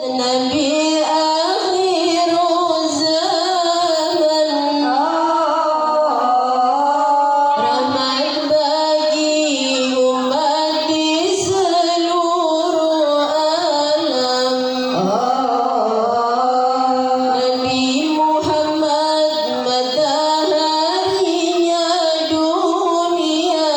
Nabi akhir zaman, rahmat bagi umat di seluruh alam. Nabi Muhammad mataharinya dunia,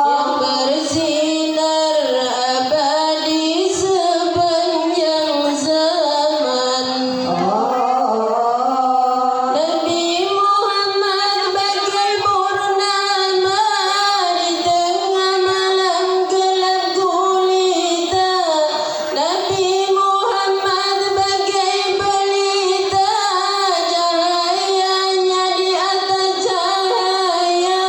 yang bersinar abadi sepanjang zaman. Nabi Muhammad bagai purnama di tengah malam gelap gulita. Nabi Muhammad bagai pelita, cahayanya di atas cahaya.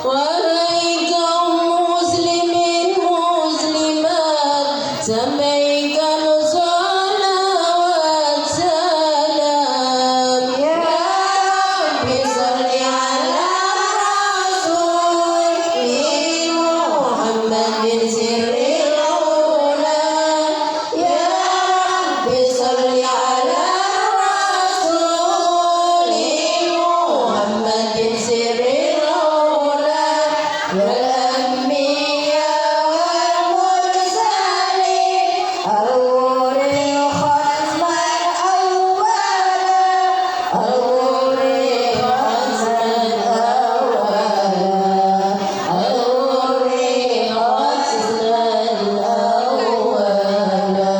Wahai kaum muslimin muslimat, sampaikan salawat salam. Ya Rabbi sholli ala Rasul Muhammadin sirril ula. Ya Rabbi sholli ala Rasul Muhammadin sirril ula. Wal anbiya wal mursalin awwalil khasman awwalil khasman awwalil khasman awwala.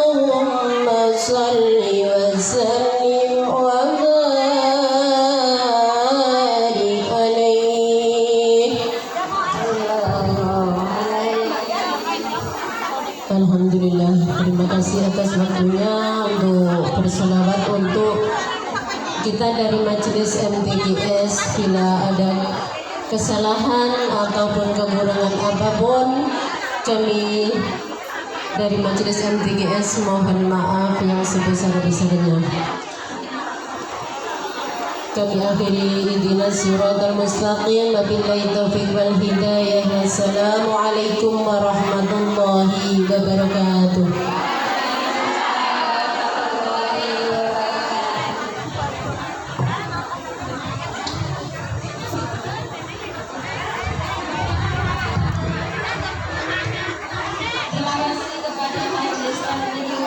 Allahumma salli wa sallim wa barik alaihi. Alhamdulillah, terima kasih atas waktunya untuk berselawat untuk kita dari Majelis MTGS. Bila ada kesalahan ataupun kekurangan apapun, kami dari Majelis MTGS mohon maaf yang sebesar-besarnya. Kami akhiri ihdinas siratal mustaqim, wabillahi taufiq wal hidayah. Wassalamualaikum warahmatullahi wabarakatuh. Terima kasih kepada Majelis MTGS.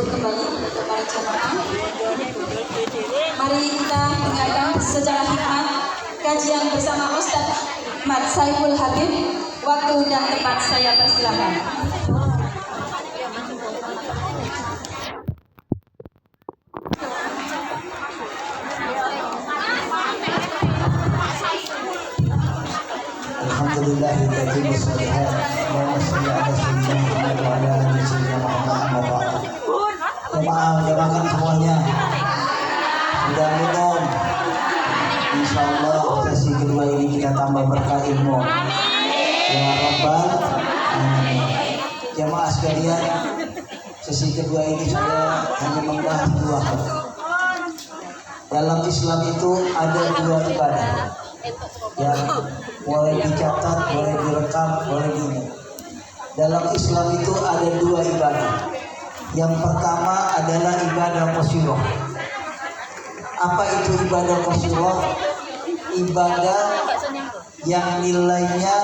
duduk kembali untuk para jamaah. Mari kita dengarkan secara hikmat kajian bersama Ustadz Mat Saiful Habib. Waktu dan tempat saya persilakan. Alhamdulillahilladzi wassalatu wassalamu ala sayyidina Muhammad wa ala alihi sayyidina Muhammad amma ba'du. Jemaah gerakan semuanya sudah minum. Insyaallah sesi kedua ini kita tambah berkah ilmu. Ya Rabbal Alamin. Jemaah sekalian, sesi kedua ini saya hanya membahas dua hal. Dalam Islam itu ada dua ibadah yang boleh dicatat, boleh direkam, boleh diingat. Dalam Islam itu ada dua ibadah. Yang pertama adalah ibadah qasyirah. Apa itu ibadah qasyirah? Ibadah yang nilainya,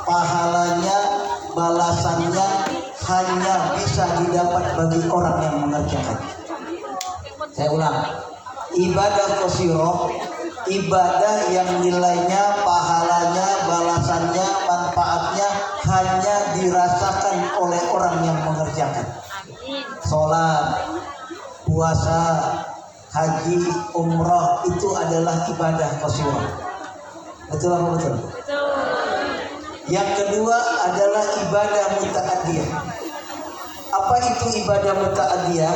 pahalanya, balasannya hanya bisa didapat bagi orang yang mengerjakan. Saya ulang. Ibadah qasyirah, ibadah yang nilainya, pahalanya, balasannya, manfaatnya hanya dirasakan oleh orang yang mengerjakan. Sholat, puasa, haji, umrah itu adalah ibadah qasyirah. Betul apa betul? Yang kedua adalah ibadah muta'addiyah. Apa itu ibadah muta'addiyah?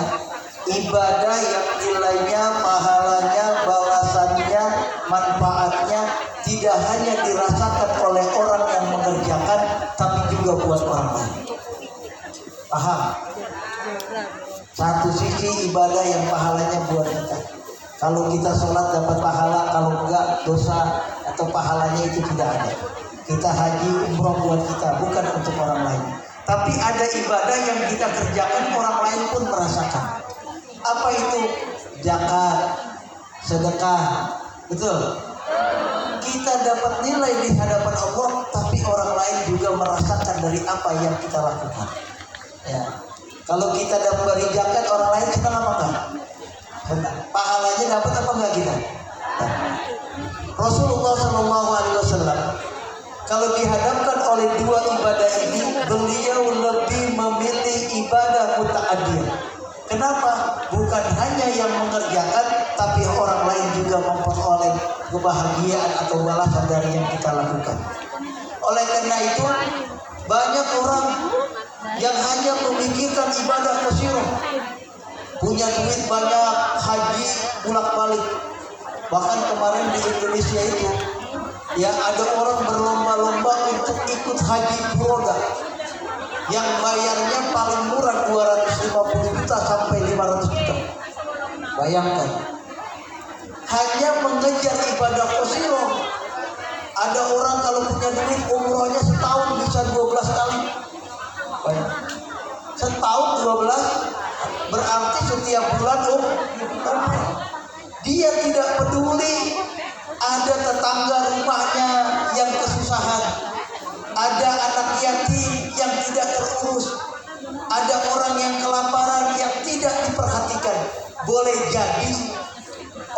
Ibadah yang nilainya, pahalanya, balasannya, manfaatnya tidak hanya dirasakan oleh orang yang mengerjakan, tapi juga buat orang lain. Paham? Satu sisi ibadah yang pahalanya buat kita. Kalau kita sholat dapat pahala, kalau enggak dosa atau pahalanya itu tidak ada. Kita haji, umroh buat kita, bukan untuk orang lain. Tapi ada ibadah yang kita kerjakan, orang lain pun merasakan. Apa itu? Zakat, sedekah, betul? Kita dapat nilai di hadapan Allah, tapi orang lain juga merasakan dari apa yang kita lakukan. Ya. Kalau kita dapat beri zakat, orang lain senang apa enggak? Senang. Pahalanya dapat apa enggak kita? Rasulullah SAW kalau dihadapkan oleh dua ibadah ini, beliau lebih memilih ibadah muta'addiyah. Kenapa? Bukan hanya yang mengerjakan, tapi orang lain juga memperoleh kebahagiaan atau balasan dari yang kita lakukan. Oleh karena itu, banyak orang yang hanya memikirkan ibadah qasyirah, punya duit banyak, haji bolak-balik. Bahkan kemarin di Indonesia itu, ya ada orang berlomba-lomba untuk ikut haji furoda, yang bayarnya paling murah 250 juta sampai 500 juta. Bayangkan, hanya mengejar ibadah qasyirah. Ada orang kalau punya duit umrohnya setahun bisa 12 kali. Setahun 12 berarti setiap bulan dia tidak peduli ada tetangga rumahnya yang kesusahan, ada anak yatim yang tidak terurus, ada orang yang kelaparan yang tidak diperhatikan. Boleh jadi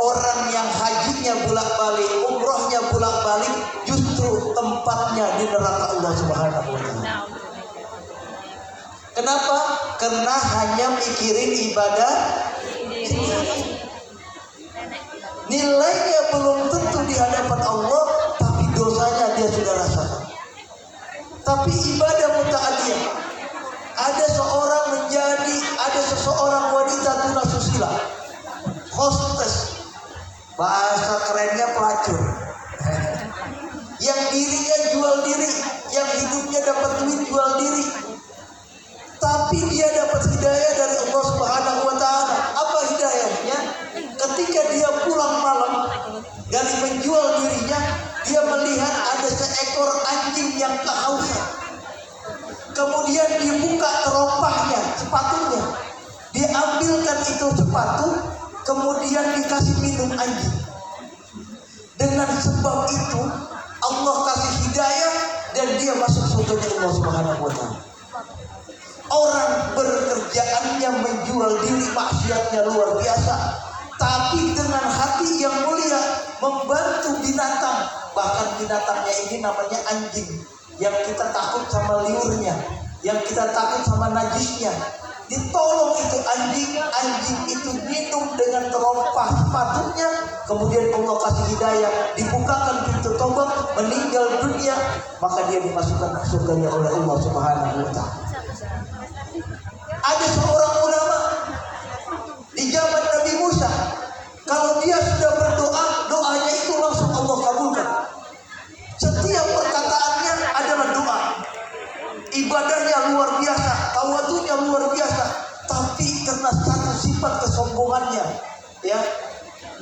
orang yang hajinya bolak-balik, umrohnya bolak-balik, justru tempatnya di neraka Allah Subhanahu wa taala. Kenapa? Karena hanya mikirin ibadah, nilainya belum tentu di hadapan Allah, tapi dosanya dia sudah rasakan. Tapi ibadah muta'addiyah, ada seseorang wanita tunasusila, hostess, bahasa kerennya pelacur, yang dirinya jual diri, yang hidupnya dapat duit jual diri, tapi dia dapat hidayah dari Allah Subhanahu wa taala. Apa hidayahnya? Ketika dia pulang malam dari menjual dirinya, dia melihat ada seekor anjing yang kehausan. Kemudian dibuka teropahnya, sepatunya. Diambilkan itu sepatu, kemudian dikasih minum anjing. Dengan sebab itu Allah kasih hidayah dan dia masuk surga Allah Subhanahu wa taala. Orang bekerjaannya menjual diri, maksiatnya luar biasa, tapi dengan hati yang mulia membantu binatang. Bahkan binatangnya ini namanya anjing, yang kita takut sama liurnya, yang kita takut sama najisnya. Ditolong itu anjing itu minum dengan terompa sepatunya, kemudian Allah kasih hidayah, dibukakan pintu tobat, meninggal dunia, maka dia dimasukkan ke surganya oleh Allah Subhanahu wa Ta'ala. Ada seorang ulama di zaman Nabi Musa, kalau dia sudah berdoa, doanya itu langsung Allah kabulkan. Setiap perkataannya adalah doa. Ibadahnya luar biasa, tawadhunya luar biasa, tapi karena satu sifat kesombongannya, ya,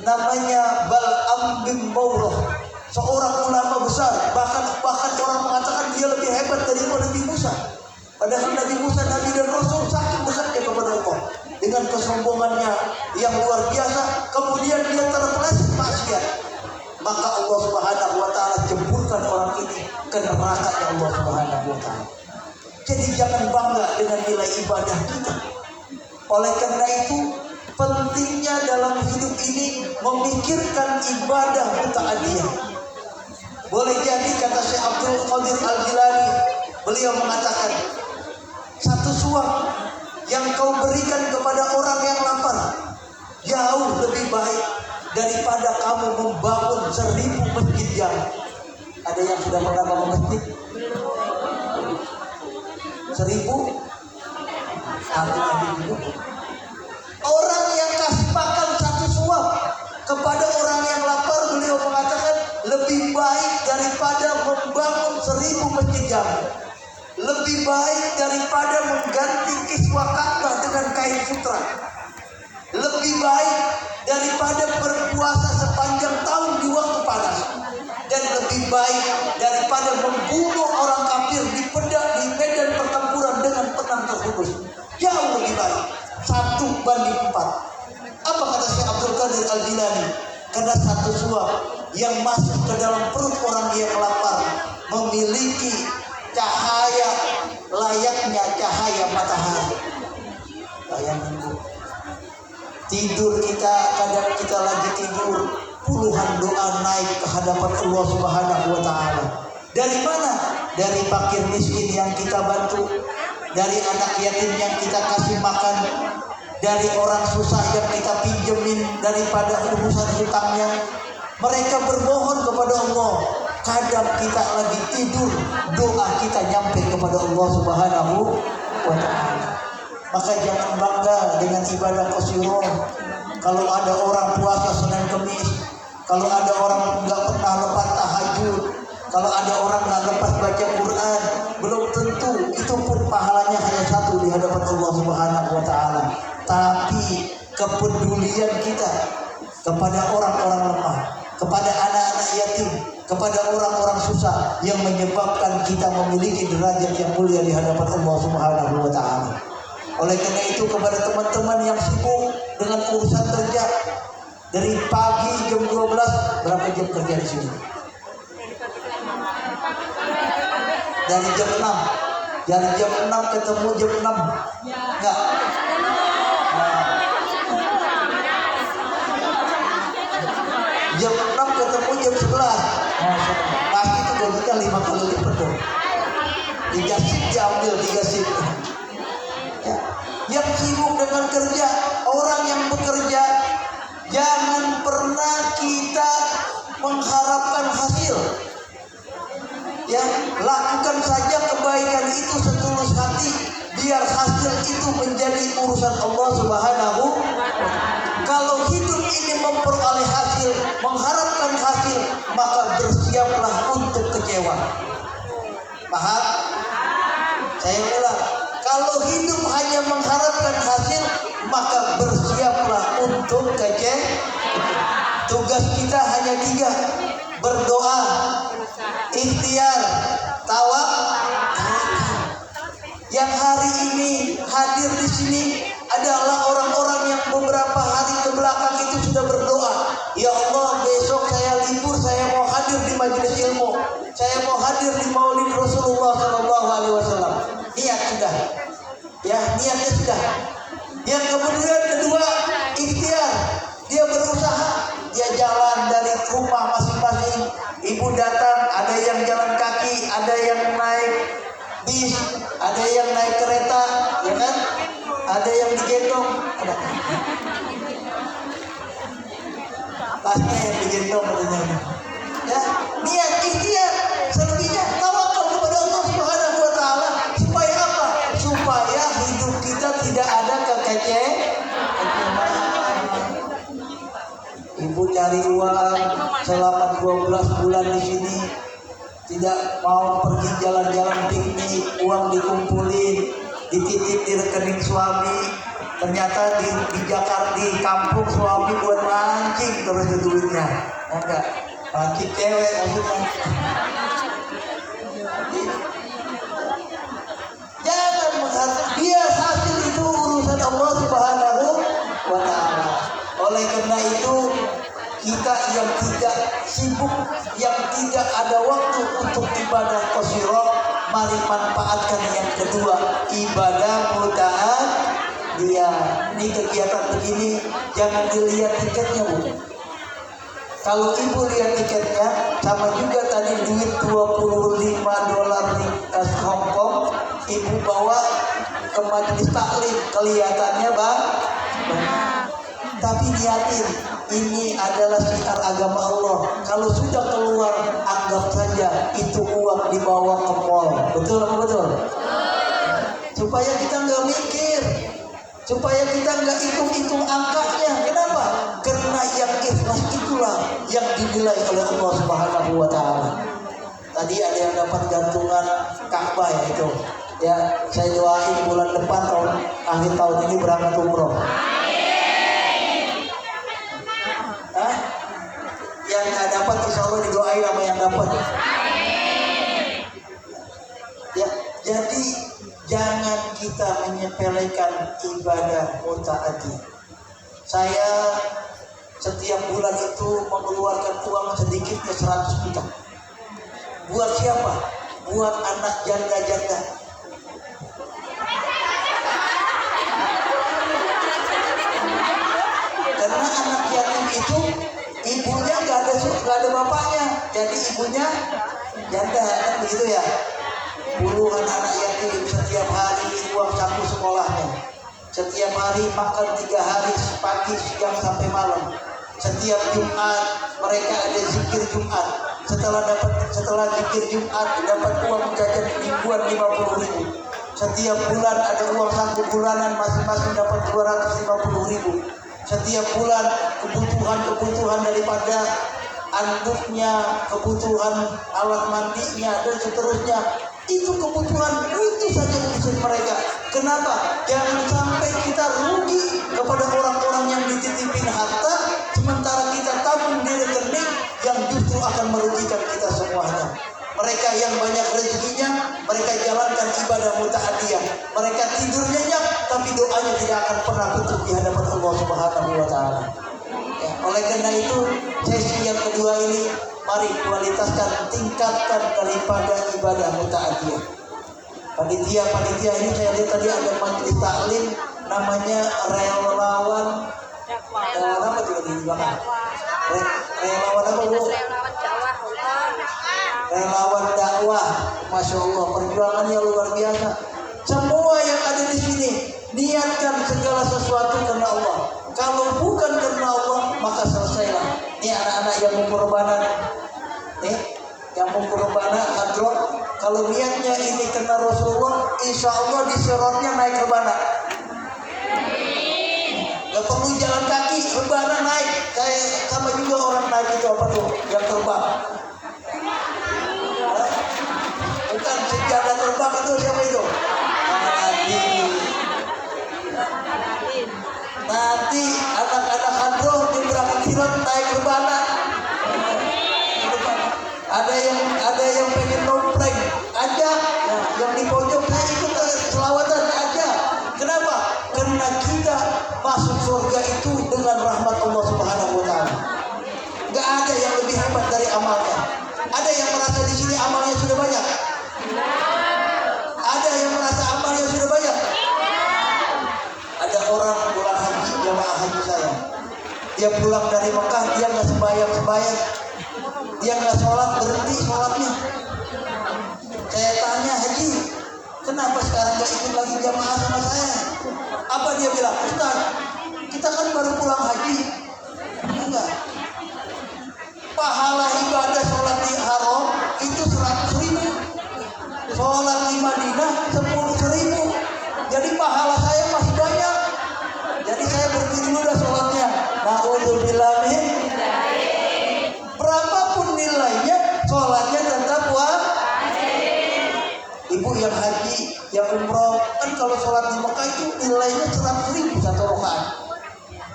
namanya Bal'am bin Bawrah, seorang ulama besar, bahkan orang mengatakan dia lebih hebat daripada Nabi Musa. Padahal Nabi Musa Nabi dan Rasul saking dekatnya kepada Allah, dengan kesombongannya yang luar biasa, kemudian dia terpeleset maksiat, maka Allah Subhanahu wa Ta'ala jemputkan orang ini ke neraka Allah Subhanahu wa Ta'ala. Jadi jangan bangga dengan nilai ibadah kita. Oleh karena itu pentingnya dalam hidup ini memikirkan ibadah muta'adiyah. Boleh jadi kata Syekh Abdul Qadir Al-Jilani, beliau mengatakan, satu suap yang kau berikan kepada orang yang lapar jauh lebih baik daripada kamu membangun 1000 masjid yang. Ada yang sudah pernah bangun masjid? 1000? Orang yang kasih makan satu suap kepada orang yang lapar, beliau mengatakan lebih baik daripada membangun 1000 masjid jami, lebih baik daripada mengganti kiswah Ka'bah dengan kain sutra, lebih baik daripada berpuasa sepanjang tahun di waktu panas, dan lebih baik daripada membunuh orang kafir di medan pertempuran dengan pedang terhunus. Jauh lebih baik, 1:4. Apa kata Syekh Abdul Qadir Al-Jilani? Karena satu suap yang masuk ke dalam perut orang yang lapar memiliki cahaya layaknya cahaya matahari. Bayangin Bu, tidur kita, kadang kita lagi tidur, puluhan doa naik ke hadapan Allah Subhanahu wa Ta'ala. Dari mana? Dari fakir miskin yang kita bantu, dari anak yatim yang kita kasih makan, dari orang susah yang kita pinjemin daripada urusan hutangnya. Mereka bermohon kepada Allah. Kadang kita lagi tidur, doa kita nyampe kepada Allah Subhanahu wa Ta'ala. Maka jangan bangga dengan ibadah qasyirah. Kalau ada orang puasa Senin Kemis, kalau ada orang nggak pernah lepas tahajud, kalau ada orang nggak lepas baca Quran, belum tentu itu pun pahalanya hanya satu di hadapan Allah Subhanahu wa Ta'ala. Tapi kepedulian kita kepada orang-orang lemah, kepada anak-anak yatim, kepada orang-orang susah yang menyebabkan kita memiliki derajat yang mulia di hadapan Allah Subhanahu wa Ta'ala. Oleh karena itu kepada teman-teman yang sibuk dengan urusan kerja, dari pagi jam 12, berapa jam kerja di sini? Dari jam 6. Dari jam 6 ketemu jam 6. Enggak. Jam 6 ketemu jam 11. Pasti itu gajinya 5 kali lipat dong. 3 shift diambil, 3 shift. Ya. Yang sibuk dengan kerja, orang yang bekerja, jangan pernah kita mengharapkan hasil. Ya, lakukan saja kebaikan itu setulus hati, biar hasil itu menjadi urusan Allah Subhanahu. Kalau hidup ini memperoleh hasil, mengharapkan hasil, maka bersiaplah untuk kecewa. Paham? Saya ulang, kalau hidup hanya mengharapkan hasil, maka bersiaplah untuk kecewa. Tugas kita hanya 3: berdoa, ikhtiar, tawakal. Yang hari ini hadir di sini adalah orang-orang yang beberapa hari ke belakang itu sudah berdoa, ya Allah, besok saya libur, saya mau hadir di majelis ilmu, saya mau hadir di Maulid Rasulullah SAW. Niat sudah. niatnya sudah. Yang kemudian kedua, ikhtiar. Dia berusaha, dia jalan dari rumah masing-masing. Ibu datang, ada yang jalan kaki, ada yang naik bis, ada yang naik kereta, ya kan? Ada yang digendong, ada. Pasti yang digendong katanya. Ya, niat ikhtiar, selebihnya tawakal kepada Allah Subhanahu wa taala. Supaya apa? Supaya hidup kita tidak ada kekecewaan. Ibu cari uang selama 12 bulan di sini, tidak mau pergi jalan-jalan piknik, uang dikumpulin, dititip di rekening suami. Ternyata di Jakarta, di kampung suami buat mancing terus duitnya. Enggak, mancing cewek maksudnya. Jangan mengharap dia hasil itu urusan Allah Subhanahu wa taala. Oleh karena itu kita yang tidak sibuk, yang tidak ada waktu untuk ibadah qasirah, mari manfaatkan yang kedua, ibadah muta'at. Dia ini kegiatan begini jangan dilihat tiketnya, Bu. Kalau ibu lihat tiketnya sama juga tadi duit $25 di Hong Kong, ibu bawa ke majelis taklim kelihatannya Bang. Tapi niatin, ini adalah syiar agama Allah. Kalau sudah keluar, anggap saja itu uang dibawa ke mall. Betul apa betul? Supaya kita nggak mikir, supaya kita nggak hitung-hitung angkanya. Kenapa? Karena yang ikhlas itulah yang dinilai oleh Allah Subhanahu wa taala. Tadi ada yang dapat gantungan Ka'bah ya itu. Ya, saya doain bulan depan akhir tahun ini berangkat umroh. Yang nggak dapat insya Allah didoain sama yang dapat. Ya, jadi jangan kita menyepelekan ibadah muta'ati. Saya setiap bulan itu mengeluarkan uang sedikitnya 100 juta. Buat siapa? Buat anak janda-janda. Karena anak yatim itu ibunya nggak ada bapaknya, jadi ibunya janda kan begitu ya. Puluhan anak yatim setiap hari uang saku sekolahnya, setiap hari makan 3 hari pagi siang sampai malam. Setiap Jumat mereka ada zikir Jumat. Setelah zikir Jumat dapat uang jajan ribuan 50.000. Setiap bulan ada uang saku bulanan masing-masing dapat 250.000. Setiap bulan kebutuhan daripada anduknya, kebutuhan alat mandinya dan seterusnya, itu kebutuhan itu saja urusan mereka. Kenapa? Jangan sampai kita rugi kepada orang-orang yang dititipin harta, sementara kita tabung di rekening yang justru akan merugikan kita semuanya. Mereka yang banyak rezekinya, mereka jalankan ibadah muta'adiyah. Mereka tidur nyenyak, tapi doanya tidak akan pernah putus di hadapan Allah Subhanahu wa taala. Ya, oleh karena itu, sesi yang kedua ini mari kualitaskan, tingkatkan daripada ibadah muta'adiyah. Panitia ini saya lihat tadi ada majelis taklim namanya relawan apa juga di belakang? Relawan apa, Bu? Relawan dakwah, masya Allah, perjuangannya luar biasa. Semua yang ada di sini niatkan segala sesuatu karena Allah. Kalau bukan karena Allah, maka selesailah. Ini anak-anak yang mau kurbanan, yang mau kurbanan hadrot. Kalau niatnya ini karena Rasulullah, insya Allah di sirotnya naik rebana. Gak perlu jalan kaki, rebana naik. Kayak sama juga orang naik itu apa tuh, yang terbang. Bukan sejadah terbang itu siapa itu? Nanti anak-anak hadroh di berangkat silat naik rebana. Ada yang pengen nompleng aja, yang di pojok saya ikut selawatan aja. Kenapa? Karena kita masuk surga itu dengan rahmat Allah Subhanahu wa taala. Gak ada yang lebih hebat dari amalnya. Ada yang merasa di sini amalnya sudah banyak? Ada yang merasa amalnya sudah banyak? dia pulang dari Mekah, dia nggak sembahyang, dia nggak sholat, berhenti sholatnya. Saya tanya, Haji, kenapa sekarang nggak ikut lagi jamaah sama saya? Apa dia bilang? Ustaz, kita kan baru pulang haji. Enggak. Pahala ibadah sholat di Haram itu 100.000. Sholat di Madinah 10.000. Jadi pahala saya masih banyak. Jadi saya berhenti dulu dah sholatnya. Na'udzubillah min. Berapapun nilainya, sholatnya tetap Ibu yang haji, yang umroh, kan kalau sholat di Mekah itu nilainya 100.000 satu rakaat.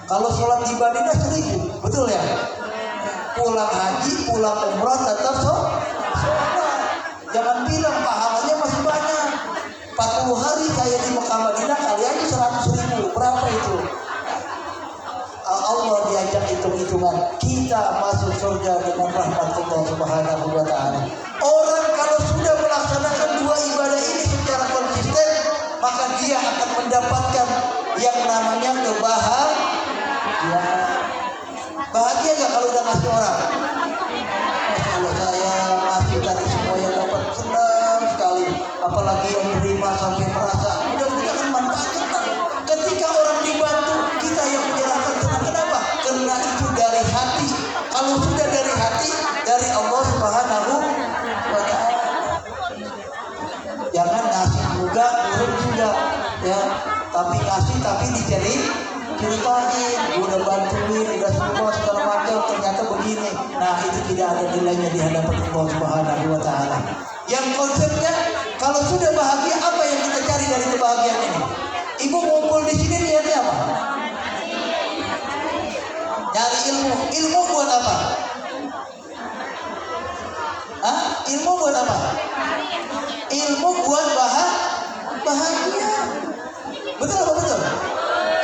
Kalau sholat di Madinah 1.000, betul ya? Pulang haji, pulang umroh tetap sholat. Jangan bilang pahalanya masih banyak. 40 hari saya di Mekah Madinah, kali aja 100.000, berapa itu? Allah diajak hitung-hitungan. Kita masuk surga dengan rahmat Allah Subhanahu wa Ta'ala. Orang kalau sudah melaksanakan dua ibadah ini secara konsisten, maka dia akan mendapatkan yang namanya kebahagiaan. Bahagia gak kalau udah ngasih orang? Masya Allah, saya ngasih tadi semua yang dapat, senang sekali. Apalagi yang menerima sampai merasa mudah-mudahan manfaatnya. Ketika orang dibantu, kita yang menyerahkan senang. Kenapa? Karena itu dari hati. Kalau sudah dari hati, dari Allah Subhanahu wa Ta'ala. Jangan ngasih juga, turun juga, ya. Tapi ngasih, tapi ceritain, udah bantuin, udah semua segala macam, ternyata begini. Nah, itu tidak ada nilainya di hadapan Allah Subhanahu wa Ta'ala. Yang konsepnya, kalau sudah bahagia, apa yang kita cari dari kebahagiaan ini? Ibu ngumpul di sini niatnya apa? Cari ilmu. Ilmu buat apa? Hah? Ilmu buat apa? Ilmu buat bahagia. Betul apa betul?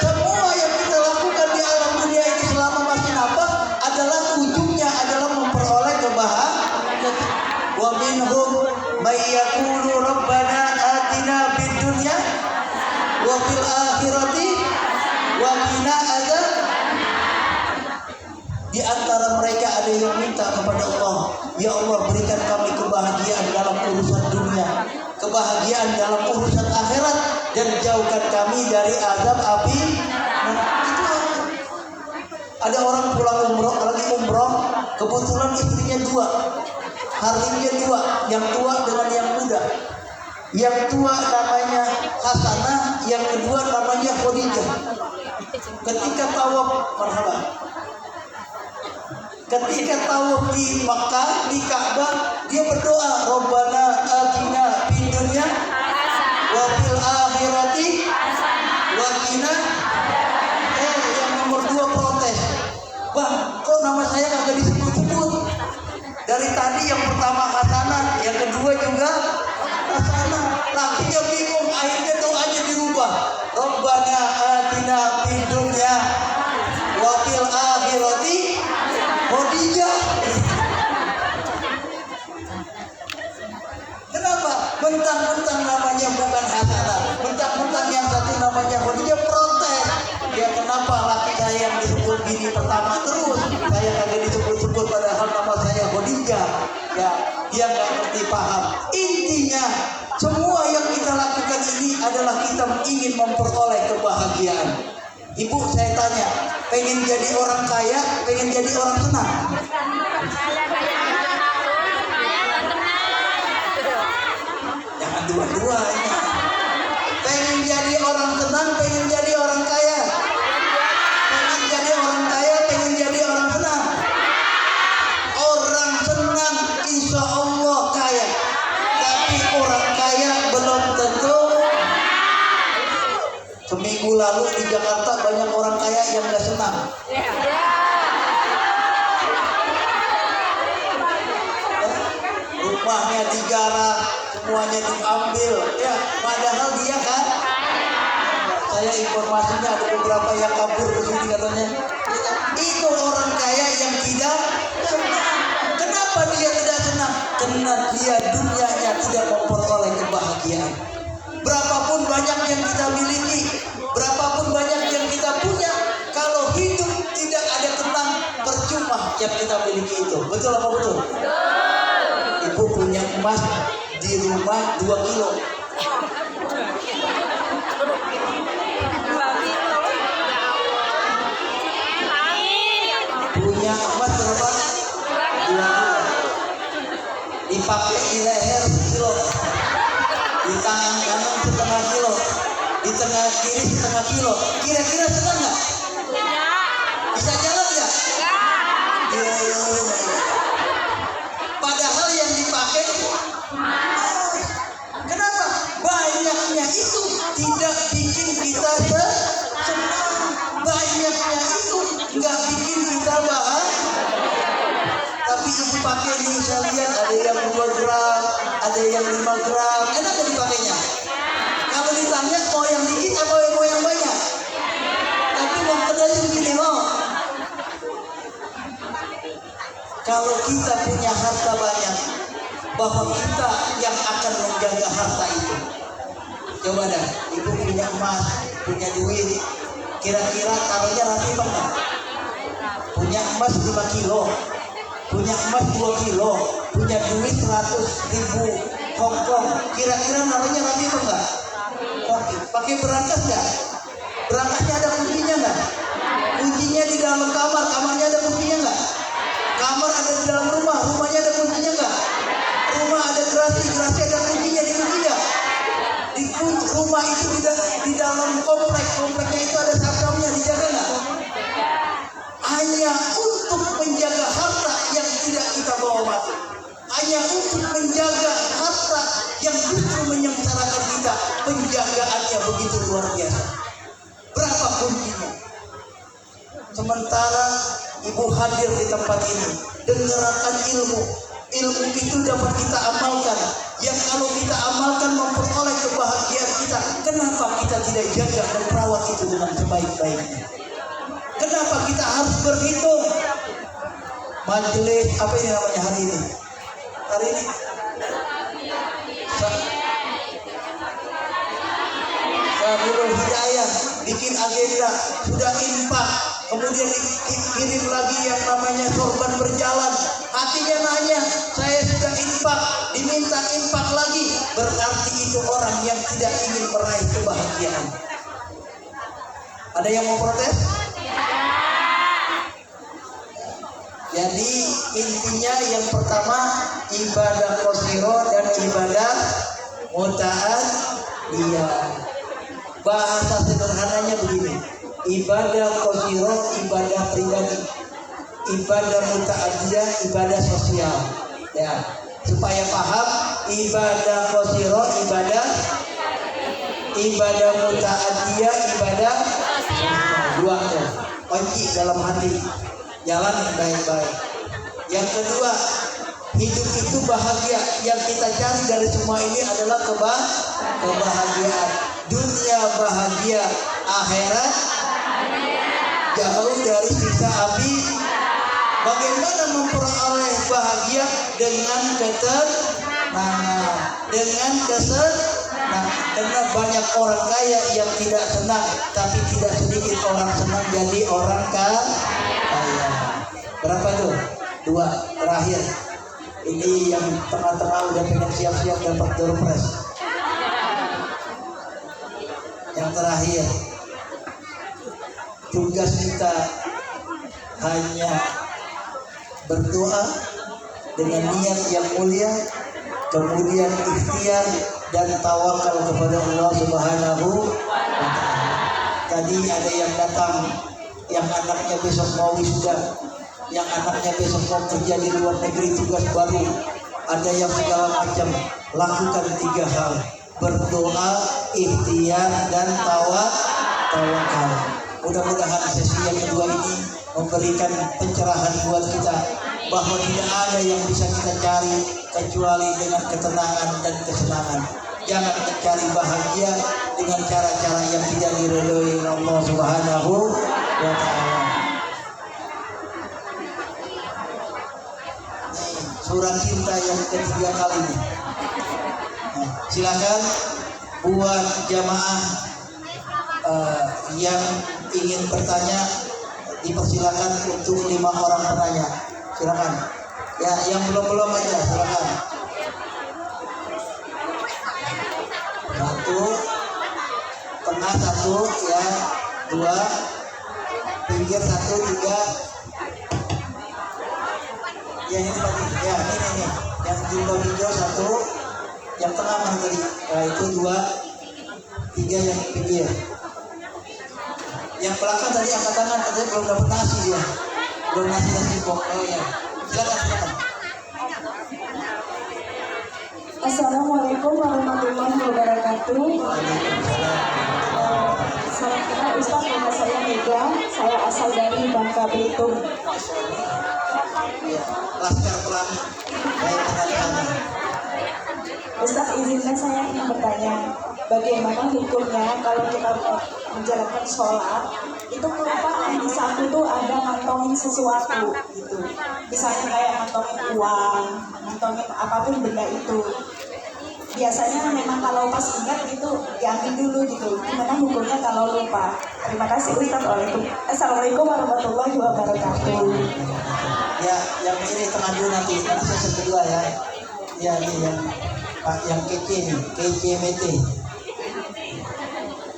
Semua yang kita lakukan di alam dunia ini selama masih nafas adalah ujungnya adalah memperoleh kebahagiaan. Wa minhum may yaqulu rabbana atina fid dunya wa fil akhirati wa qina adzab. Di antara mereka ada yang minta kepada Allah, ya Allah berikan kami kebahagiaan dalam urusan dunia, kebahagiaan dalam urusan akhirat, dan jauhkan kami dari azab api. Itu ada orang pulang umroh, lagi umroh, kebetulan istrinya dua, harinya dua, yang tua dengan yang muda. Yang tua namanya Hasanah, yang kedua namanya Khadijah. Ketika tawaf, marhaban. Ketika tawaf di Makkah, di Ka'bah, dia berdoa, Rabbana atina fid dunya wa fil akhirati wa qina. Yang nomor 2 protes. Bang, kok nama saya kagak disebut-sebut? Dari tadi yang pertama Hasanah, yang kedua juga Hasanah. Lakinya bingung, akhirnya doanya dirubah. Rabbana atina fid dunya wa fil akhirati Khadijah. Kenapa? Mentang-mentang namanya bukan Hasanah, mentang-mentang yang satu namanya Khadijah, protes. Ya kenapa laki saya yang disebut bini pertama terus, saya kagak disebut-sebut padahal nama saya Khadijah. Ya, dia nggak ngerti paham. Intinya semua yang kita lakukan ini adalah kita ingin memperoleh kebahagiaan. Ibu, saya tanya, pengen jadi orang kaya, pengen jadi orang senang? Jangan dua-duanya. Pengen jadi orang senang, pengen jadi orang kaya. Pengen jadi orang kaya, pengen jadi orang senang. Orang senang insya Allah kaya, tapi orang kaya belum tentu. Seminggu lalu di Jakarta banyak orang kaya yang gak senang. Rumahnya digarap, semuanya diambil. Ya, padahal dia kan. Saya informasinya ada beberapa yang kabur ke sini katanya. Itu orang kaya yang tidak senang. Kenapa dia tidak senang? Karena dia dunianya tidak memperoleh kebahagiaan. Berapapun banyak yang kita miliki, berapapun banyak yang kita punya, kalau hidup tidak ada yang kita miliki itu. Betul apa betul? Ibu punya emas di rumah 2 kilo. Punya emas berapa? 2 kilo. Dipakai di leher 1 kilo, di tangan kanan 1/2 kilo, di tengah kiri 1/2 kilo. Kira-kira senang nggak? Bisa jalan nggak? Padahal yang dipakai, kenapa? Banyaknya itu tidak bikin kita senang. Banyaknya itu nggak bikin kita bahagia. Tapi ibu pakai nih, saya lihat ada yang 2 gram, ada yang 5 gram. Enak gak dipakainya? Kalau ditanya mau yang dikit atau mau yang banyak? Tapi mau pedasnya begini loh. Kalau kita punya harta banyak, bahwa kita yang akan menjaga harta itu. Coba dah, ibu punya emas, punya duit, kira-kira taruhnya rapi banget. Punya emas 5 kilo, punya emas 2 kilo, punya duit 100.000 Hongkong, kira-kira naruhnya rapi apa enggak? Rapi. Pakai berangkas enggak? Berangkasnya ada kuncinya enggak? Kuncinya di dalam kamar, kamarnya ada kuncinya enggak? Kamar ada di dalam rumah, rumahnya ada kuncinya enggak? Rumah ada gerasi, gerasi ada kuncinya, dikunci enggak? Di rumah itu di dalam komplek, kompleknya itu ada satpamnya, dijaga enggak? Hanya untuk menjaga harta yang tidak kita bawa mati. Hanya untuk menjaga harta yang justru menyengsarakan kita. Penjagaannya begitu luar biasa. Berapa kuncinya? Sementara ibu hadir di tempat ini, dengarkan ilmu. Ilmu itu dapat kita amalkan. Yang kalau kita amalkan memperoleh kebahagiaan kita. Kenapa kita tidak jaga dan perawat itu dengan sebaik-baiknya? Kenapa kita harus berhitung? Majelis apa ini namanya hari ini? Hari ini Sabilul Hidayah bikin agenda, sudah infak, kemudian dikirim lagi yang namanya sorban berjalan. Hatinya nanya, saya sudah infak, diminta infak lagi. Berarti itu orang yang tidak ingin meraih kebahagiaan. Ada yang mau protes? Jadi intinya yang pertama ibadah qasiro dan ibadah muta'adiyah. Bahasa sederhananya begini, ibadah qasiro ibadah pribadi, ibadah muta'adiyah ibadah sosial. Ya, supaya paham, ibadah qasiro ibadah muta'adiyah ibadah sosial. Dua tuh, kunci dalam hati. Jalan yang baik-baik. Yang kedua, hidup itu bahagia. Yang kita cari dari semua ini adalah kebahagiaan. Dunia bahagia, akhirat jauh dari siksa api. Bagaimana memperoleh bahagia? Dengan ketenangan, dengan kesenangan. Karena banyak orang kaya yang tidak senang, tapi tidak sedikit orang senang jadi orang kaya. Berapa tuh? 2 terakhir. Ini yang tengah-tengah udah pengen siap-siap dapat door prize. Yang terakhir, tugas kita hanya berdoa dengan niat yang mulia, kemudian ikhtiar dan tawakal kepada Allah Subhanahu wa Ta'ala. Tadi ada yang datang, yang anaknya besok mau wisuda, yang anaknya besok mau kerja di luar negeri tugas baru, ada yang segala macam. Lakukan 3 hal: berdoa, ikhtiar dan tawakal. Mudah-mudahan sesi yang kedua ini memberikan pencerahan buat kita bahwa tidak ada yang bisa kita cari kecuali dengan ketenangan dan kesenangan. Jangan mencari bahagia dengan cara-cara yang tidak diridhoi Allah Subhanahu wa Ta'ala. Surat cinta yang ketiga kali ini. Nah, silakan buat jamaah yang ingin bertanya, dipersilakan untuk 5 orang penanya. Silakan. Ya, yang belum aja silakan. Satu, tengah satu, ya, dua, pinggir satu, tiga. Ya ini tadi, ya ini, yang jumlah hijau satu, yang tengah mana tadi? Nah, itu dua, tiga yang pinggir. Yang belakang tadi angkat tangan, katanya belum dapat nasi dia, belum nasi pok. Oh ya, silakan. Assalamualaikum warahmatullahi wabarakatuh. Salam kenal Ustaz, nama saya Mega. Saya asal dari Bangka Belitung. Ya, Laskar Pelangi. Baik, tanya. Ustaz, izinkan saya ingin bertanya, bagaimana hukumnya kalau kita menjalankan sholat itu kelupaan di saat itu ada ngantongin sesuatu gitu, misalnya kayak ngantongin uang, ngantongin apapun benda itu. Biasanya memang kalau pas ingat gitu diambil dulu gitu. Gimana hukumnya kalau lupa? Terima kasih Ustaz. Assalamualaikum warahmatullahi wabarakatuh. Ya, yang ini tengah dulu nanti sesi kedua ya. Ya, ini yang Pak yang kece nih, KCMT.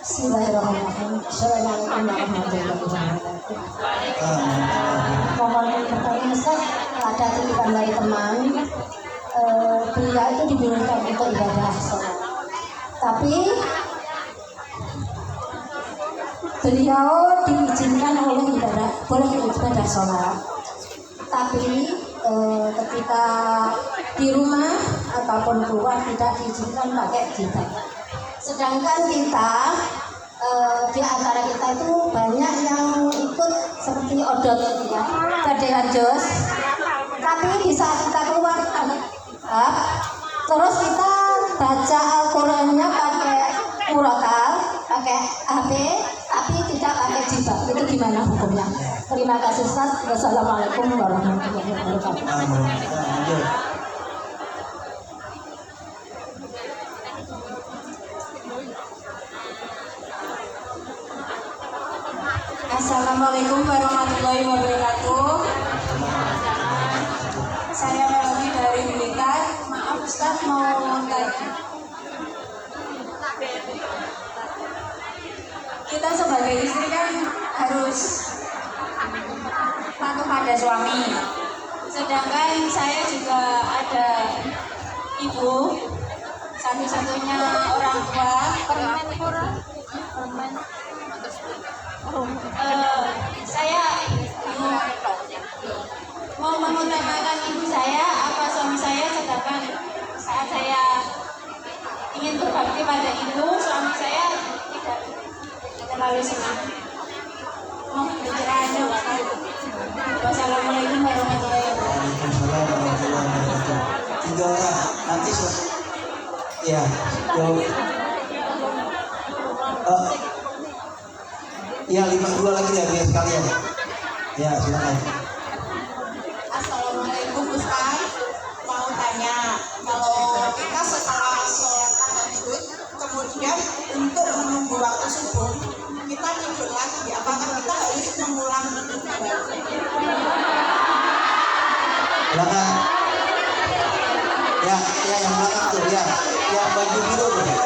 Bismillahirrahmanirrahim. Assalamualaikum warahmatullahi wabarakatuh. Mohon bertanya Ustaz, ada titipan dari teman, beliau itu dibimbingkan untuk ibadah sholat, tapi beliau diizinkan oleh boleh ibadah sholat, tapi ketika di rumah ataupun keluar tidak diizinkan pakai jilbab. Sedangkan kita di antara kita itu banyak yang ikut seperti odot gitu ya, gadean jos. Tapi di saat kita keluar terus kita baca Al-Qur'annya pakai murotal, pakai HP, tapi tidak pakai jilbab. Itu gimana hukumnya? Terima kasih Ustaz. Wassalamualaikum warahmatullahi wabarakatuh. Assalamualaikum warahmatullahi wabarakatuh. Saya Melody dari Blitar. Maaf Ustaz, mau tanya. Kita sebagai istri kan harus patuh pada suami. Sedangkan saya juga ada ibu, satu-satunya orang tua. Saya mau mengutamakan ibu saya apa suami saya, sedangkan saat saya ingin berbakti pada ibu, suami saya tidak terlalu senang. Mohon pencerahannya Ustaz. Wassalamualaikum warahmatullahi wabarakatuh. Tiga orang nanti ya jauh. Ya 52 lagi ya biar sekalian. Ya silakan. Assalamualaikum Ustaz, mau tanya, kalau kita setelah sholat tahajud kemudian untuk menunggu waktu subuh kita tidur lagi, apakah kita harus mengulang tidur kembali? Silakan. Ya yang belakang tuh ya, yang baju biru tuh. Ya.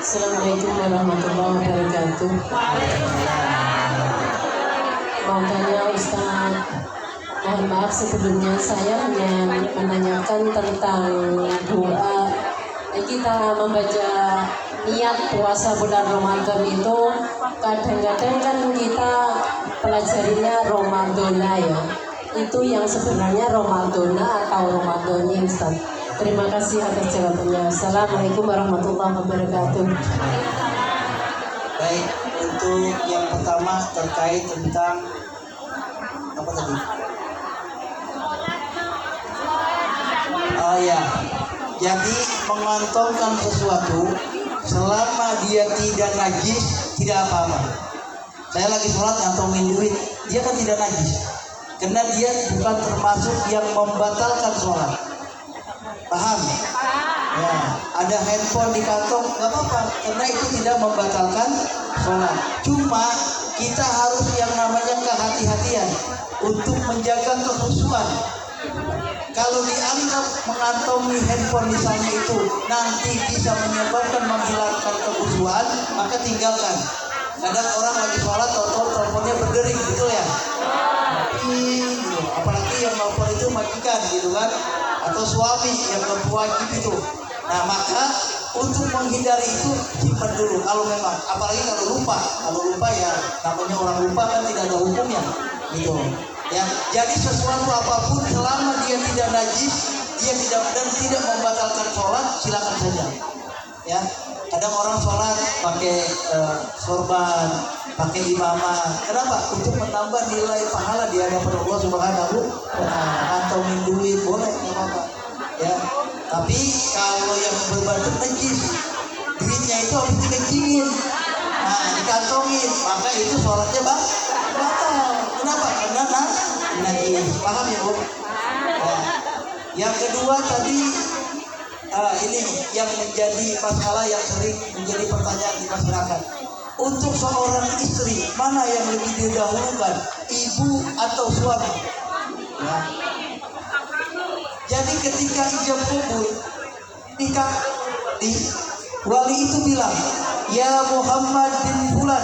Assalamualaikum warahmatullahi wabarakatuh. Mau tanya Ustaz, mohon maaf sebelumnya saya hanya menanyakan tentang doa. Kita membaca niat puasa bulan Ramadan itu kadang-kadang kan kita pelajarinya Ramadana ya. Itu yang sebenarnya Ramadana atau Ramadhani Ustaz. Terima kasih atas jawabannya. Assalamualaikum warahmatullahi wabarakatuh. Baik, untuk yang pertama terkait tentang apa tadi? Oh ya, jadi mengantongkan sesuatu selama dia tidak najis tidak apa-apa. Saya lagi sholat ngantongin duit, dia kan tidak najis, karena dia bukan termasuk yang membatalkan sholat. Paham? Ya, ada handphone di kantong nggak apa-apa, karena itu tidak membatalkan sholat. Cuma kita harus yang namanya kehati-hatian untuk menjaga kekhusyuan. Kalau dianggap mengantongi handphone misalnya itu nanti bisa menyebabkan menghilangkan kekhusyuan, maka tinggalkan. Kadang orang lagi sholat, tahu-tahu teleponnya berdering, gitu ya. Gitu. Apalagi yang nelfon itu majikan, gitu kan, atau suami yang berwajib itu. Nah, maka untuk menghindari itu simpan dulu. Kalau memang, apalagi kalau lupa ya, namanya orang lupa kan tidak ada hukumnya, gitu. Ya, jadi sesuatu apapun selama dia tidak najis, dia tidak membatalkan sholat, silakan saja. Ya, kadang orang sholat pakai sorban, pakai imamah. Kenapa? Untuk menambah nilai pahala di hadapan Allah Subhanahu wa Ta'ala. Kantongin duit boleh, nggak apa-apa. Ya, tapi kalau yang berbentuk najis, duitnya itu harus dikencingin, nah dikantongin, maka itu sholatnya batal. Kenapa? Karena najis. Paham ya, Bu? Ya. Yang kedua tadi ini yang menjadi masalah yang sering menjadi pertanyaan di masyarakat. Untuk seorang istri, mana yang lebih didahulukan, ibu atau suami? Ya. Jadi ketika ijab kabul nikah, wali itu bilang, ya Muhammad bin Fulan,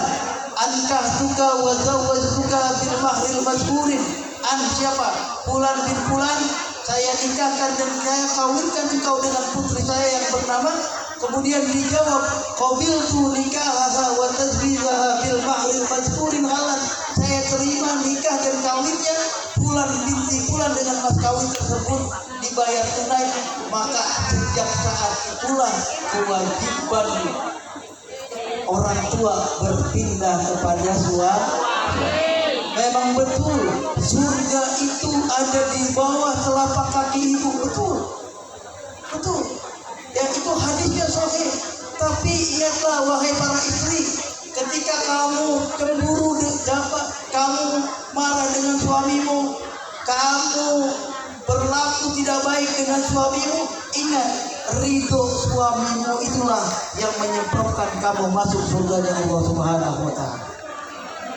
ankahtuka wa zawwajtuka bil mahril mazkurin. An siapa? Fulan bin Fulan, saya nikahkan dan saya kawinkan engkau dengan putri saya yang bernama. Kemudian dijawab, qabiltu nikahaha wa tazwijaha bil mahril mazkurin halan. Saya terima nikah dan kawinnya Fulan binti Fulan dengan mas kawin tersebut dibayar tunai. Maka sejak saat itulah kewajiban orang tua berpindah kepada suami. Memang betul surga itu ada di bawah telapak kaki ibu, betul. Ya, itu hadisnya sahih. Tapi ingatlah wahai para istri, ketika kamu cemburu dapat, kamu marah dengan suamimu, kamu berlaku tidak baik dengan suamimu, ingat, ridho suamimu itulah yang menyebabkan kamu masuk surga Allah Subhanahu wa Ta'ala.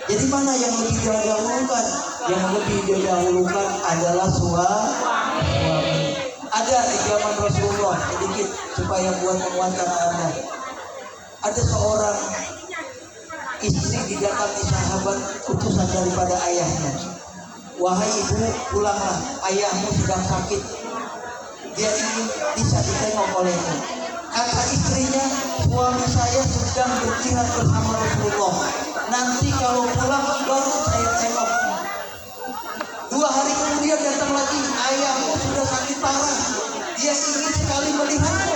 Jadi mana yang lebih didahulukan? Yang lebih didahulukan adalah suami. Ada di zaman Rasulullah, sedikit supaya buat menguatkan Anda. Ada seorang istri didatangi sahabat utusan daripada ayahnya. Wahai ibu, pulanglah, ayahmu sedang sakit. Dia ingin bisa ditengok olehmu. Kata istrinya, suami saya sedang berjihad bersama Rasulullah. Nanti kalau pulang baru saya tengok. 2 hari kemudian datang lagi, ayahmu sudah sakit parah. Dia ingin sekali melihatmu.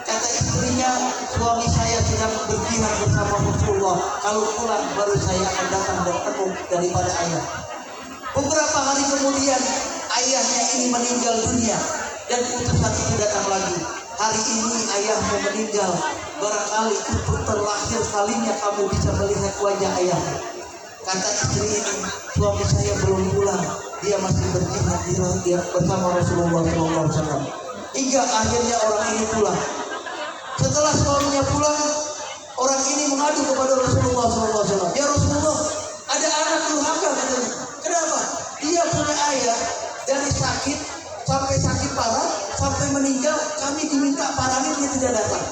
Kata istrinya, suami saya sedang berjihad bersama Rasulullah. Kalau pulang baru saya akan datang dan tengok daripada ayah. Beberapa hari kemudian ayahnya ini meninggal dunia dan utusan itu datang lagi. Hari ini ayahmu meninggal, barangkali untuk terlahir kalinya kamu bisa melihat wajah ayahmu. Kata istri ini, suami saya belum pulang, dia masih berjihad dia bersama Rasulullah SAW. Hingga akhirnya orang ini pulang. Setelah suaminya pulang, orang ini mengadu kepada Rasulullah SAW. Ya Rasulullah, ada anak durhaka katanya. Kenapa? Dia punya ayah dari sakit sampai sakit parah sampai meninggal, kami diminta paranin dia tidak datang.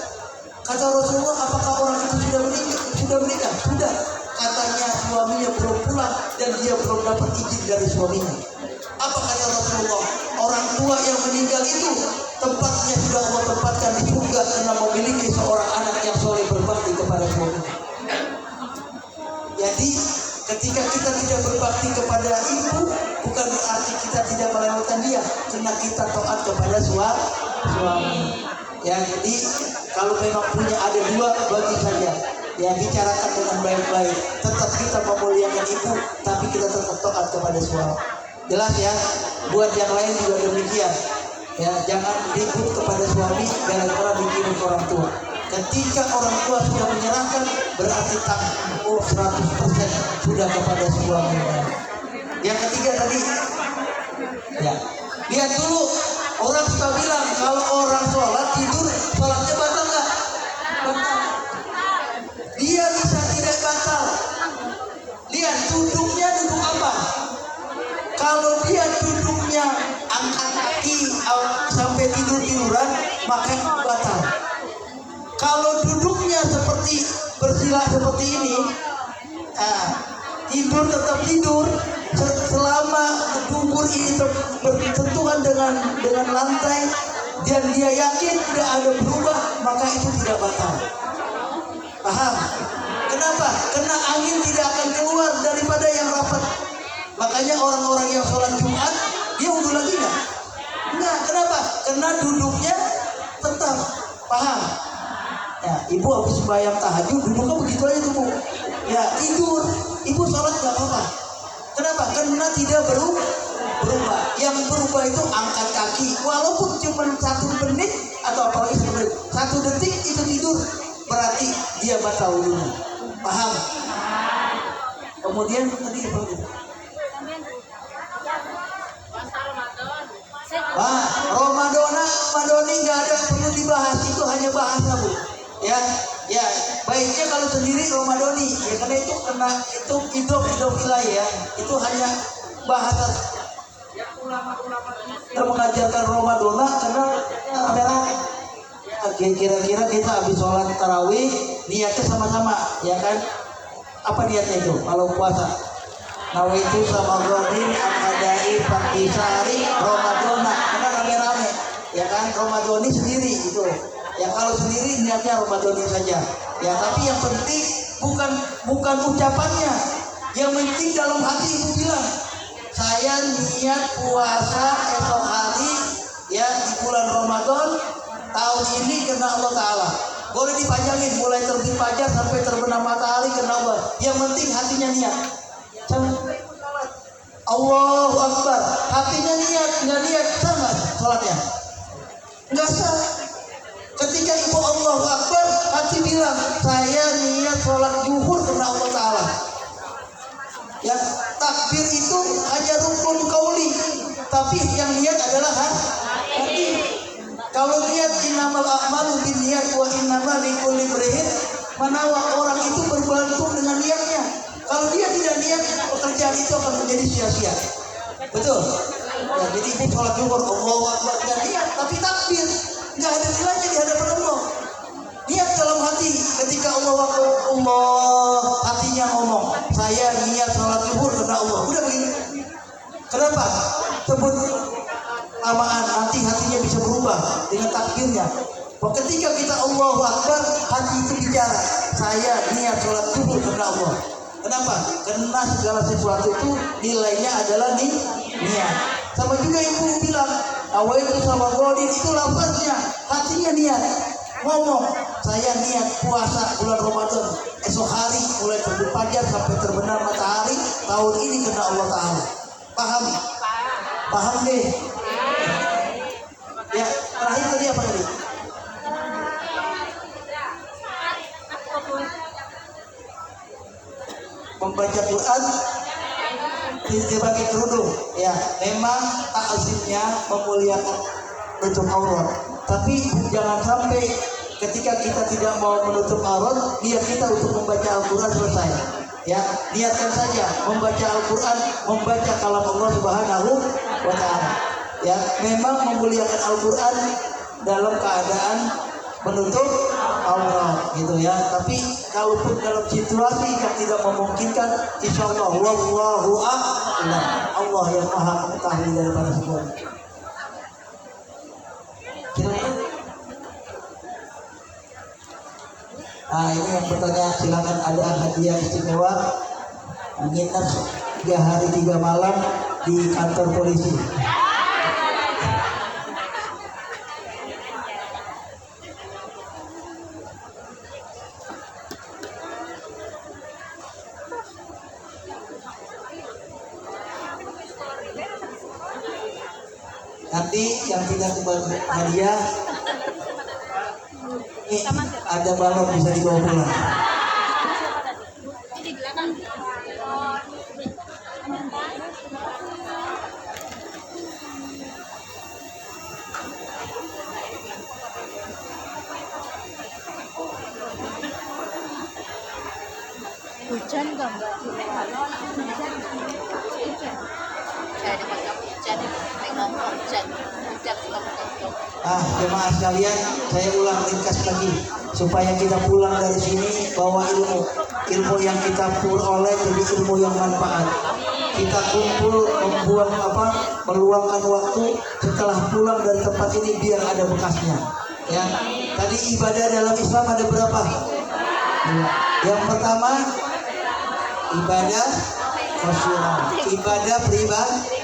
Kata Rasulullah, apakah orang itu sudah meninggal? Sudah menikah? Sudah. Katanya suaminya belum pulang dan dia belum dapat izin dari suaminya. Apa kata Rasulullah? Orang tua yang meninggal itu tempatnya sudah Allah tempatkan di surga karena memiliki seorang anak yang soleh berbakti kepada suaminya. Jadi ketika kita tidak berbakti kepada ibu, bukan berarti kita tidak melewatkan dia, karena kita taat kepada suami. Ya, jadi kalau memang punya ada 2, bagi saja. Ya, bicarakan dengan baik-baik. Tetap kita memuliakan ibu, tapi kita tetap taat kepada suami. Jelas ya? Buat yang lain juga demikian. Ya, jangan ribut kepada suami gara-gara dikirim orang tua. Ketika orang tua sudah menyerahkan, berarti tanggung 100% sudah kepada suaminya. Yang ketiga tadi, ya, lihat dulu. Orang suka bilang kalau orang sholat tidur, sholatnya batal nggak? Batal. Dia bisa tidak batal. Lihat duduknya duduk apa? Kalau dia duduknya angkat kaki sampai tiduran, maka batal. Kalau duduknya seperti bersila seperti ini, tidur tetap tidur selama dubur ini bersentuhan dengan lantai dan dia yakin tidak ada berubah, maka itu tidak batal. Paham? Kenapa? Karena angin tidak akan keluar daripada yang rapat. Makanya orang-orang yang sholat Jumat dia wudhu lagi nggak? Enggak. Kenapa? Karena duduknya tetap. Paham? Ya, ibu habis sembahyang tahajud duduknya begitu aja tuh, Bu. Ya, tidur. Ibu sholat nggak apa-apa. Kenapa? Karena tidak berubah. Yang berubah itu angkat kaki. Walaupun cuma 1 menit atau apalagi 1 menit, 1 detik itu tidur, berarti dia batal wudhunya. Paham? Kemudian tadi apa lagi? Ramadoni nggak ada perlu dibahas, itu hanya bahasa, Bu. Ya, baiknya kalau sendiri Ramadoni, ya karena itu hidup wilayah, ya. Itu hanya bahasa. Kita mengajarkan Ramadona karena adalah kira-kira kita habis sholat tarawih niatnya sama-sama, ya kan? Apa niatnya itu kalau puasa? Nawaitu sama godin akadai pagi sehari Ramadona, karena rame-rame, ya kan? Ramadoni sendiri itu. Ya kalau sendiri niatnya Ramadoni saja. Ya tapi yang penting bukan ucapannya. Yang penting dalam hati ibu bilang, saya niat puasa esok hari ya di bulan Ramadan tahun ini karena Allah Ta'ala. Boleh dipanjangin mulai terbit fajar sampai terbenam matahari karena Allah. Yang penting hatinya niat. Allahu Akbar, hatinya niat, nggak niat sama sholatnya nggak sah. Ketika ibu Allahu Akbar, hati bilang saya niat sholat zuhur karena Allah Ta'ala. Ya, takbir itu hanya rukun kauli, tapi yang niat adalah hati. Kalau niat innamal a'malu binniyat wa innamal likulli imri'in ma nawa, orang itu bergantung dengan niatnya. Kalau dia tidak niat, pekerjaan itu akan menjadi sia-sia. Betul? Ya, jadi ibu sholat zuhur Allahu Akbar tidak niat, tapi takbir nggak ada nilainya di hadapan Allah. Niat dalam hati ketika Allah hatinya ngomong saya niat sholat zuhur karena Allah, udah begini. Kenapa? Sebut lamaan nanti hatinya bisa berubah dengan takbirnya. Ketika kita Allahu Akbar, hati itu bicara saya niat sholat zuhur karena Allah. Kenapa? Karena segala sesuatu itu nilainya adalah niat. Sama juga ibu bilang awaitu sama godin, itu lafaznya, hatinya niat. Ngomong saya niat puasa bulan Ramadan esok hari mulai terbit fajar sampai terbenam matahari tahun ini karena Allah Ta'ala. Paham? Paham deh. Ya, terakhir tadi apa tadi? Membaca Quran tidak pakai kerudung. Ya, memang ta'zimnya memuliakan menutup aurat. Tapi jangan sampai ketika kita tidak mau menutup aurat, niat kita untuk membaca Al-Quran selesai. Ya, niatkan saja membaca Al-Quran, membaca kalam Allah Subhanahu wa Ta'ala. Ya, memang memuliakan Al-Quran dalam keadaan menutup aurat gitu ya. Tapi kalaupun dalam situasi yang tidak memungkinkan, insyaallah wallahu a'lam, Allah yang maha mengetahui daripada semuanya. Nah, ini yang bertanya silakan, ada hadiah istimewa menginap 3 hari 3 malam di kantor polisi. Nanti yang tidak kembali hadiah ini ada balon bisa dibawa pulang. Hujan nggak mbak? Jadi kamu hujan, ngomong hujan suka ngomong. Jemaah sekalian, saya ulang ringkas lagi supaya kita pulang dari sini bawa ilmu yang kita peroleh jadi ilmu yang manfaat. Kita kumpul meluangkan waktu setelah pulang dari tempat ini biar ada bekasnya. Ya, tadi ibadah dalam Islam ada berapa? Ya. Yang pertama ibadah sosial, ibadah pribadi.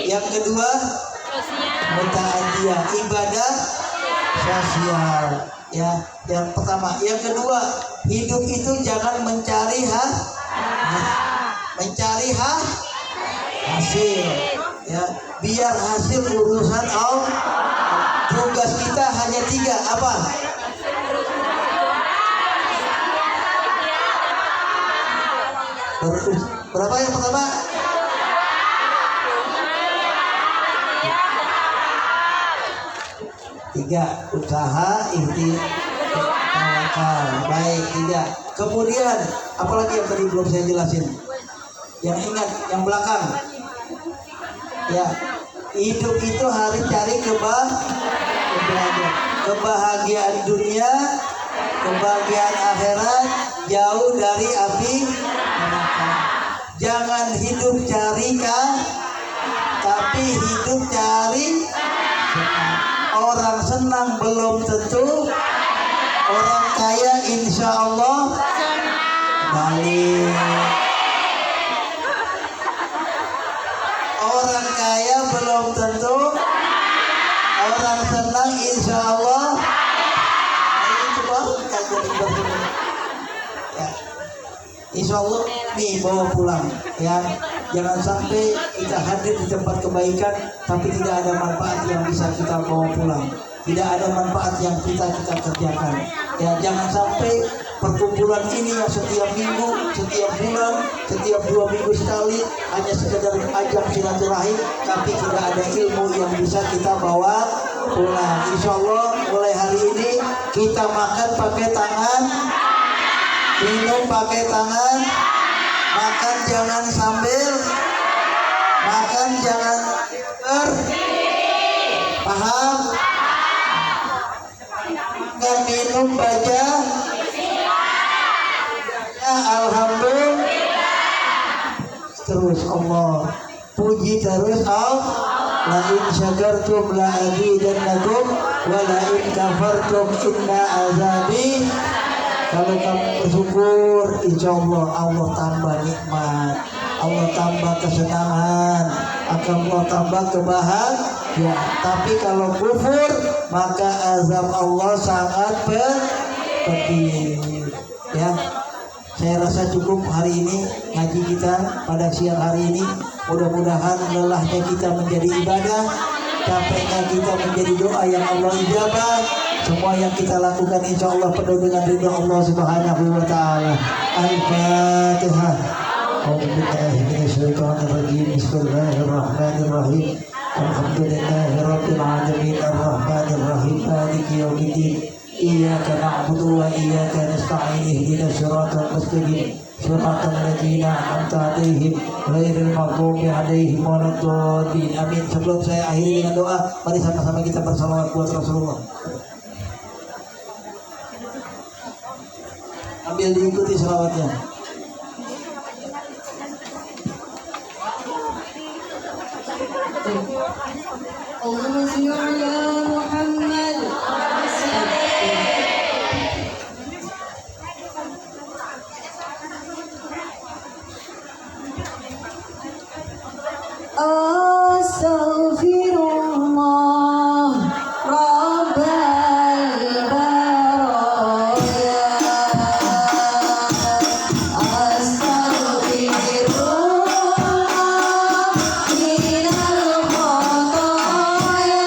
Yang kedua muta'adiyah, ibadah sosial. Ya, yang pertama. Yang kedua, hidup itu jangan mencari hasil. Ya, biar hasil urusan Allah. Tugas kita hanya 3, apa? Berapa yang pertama? Tiga, usaha, tawakal. Baik, 3. Kemudian, apalagi yang tadi belum saya jelasin? Yang ingat, yang belakang. Ya, hidup itu harus cari kebahagiaan dunia, kebahagiaan akhirat, jauh dari api neraka. Jangan hidup cari tapi hidup cari senang. Orang senang belum tentu orang kaya, insya Allah balik. Orang kaya belum tentu orang senang, insya Allah. Insya Allah nih bawa pulang ya. Jangan sampai kita hadir di tempat kebaikan tapi tidak ada manfaat yang bisa kita bawa pulang, tidak ada manfaat yang kita kerjakan ya. Jangan sampai perkumpulan ini yang setiap minggu, setiap bulan, setiap 2 minggu sekali hanya sekedar ajang silaturahim tapi tidak ada ilmu yang bisa kita bawa pulang. Insya Allah mulai hari ini kita makan pakai tangan, minum pakai tangan, makan jangan sambil, makan jangan paham, makan minum baca ya, alhamdulillah terus Allah puji terus Allah. La in syakartum la azidannakum wa la in kafartum inna azabi. Kalau kamu bersyukur, insya Allah Allah tambah nikmat, Allah tambah kesenangan, akan Allah tambah kebahagiaan. Tapi kalau kufur, maka azab Allah sangat pedih. Ya, saya rasa cukup hari ini ngaji kita pada siang hari ini. Mudah-mudahan lelahnya kita menjadi ibadah, capeknya kita menjadi doa yang Allah ijabah. Semua yang kita lakukan insya Allah penuh dengan ridha Allah Subhanahu wa ta'ala. Al-Fatihah. Bismillahirrahmanirrahim. Alhamdulillahirabbil alamin arrahmanir rahim maliki yaumiddin. Iyyaka na'budu wa iyyaka nasta'in ihdinas siratal mustaqim. Siratal ladzina an'amta 'alaihim ghairil maghdubi 'alaihim waladdallin. Amin. Sebelum saya akhiri dengan doa, mari sama-sama kita bersalawat buat Rasulullah. Ambil diikuti selawatnya. Allahumma shalli ala Muhammad. Astaghfirullah Rabbal baraya. Astaghfirullah minal khataya.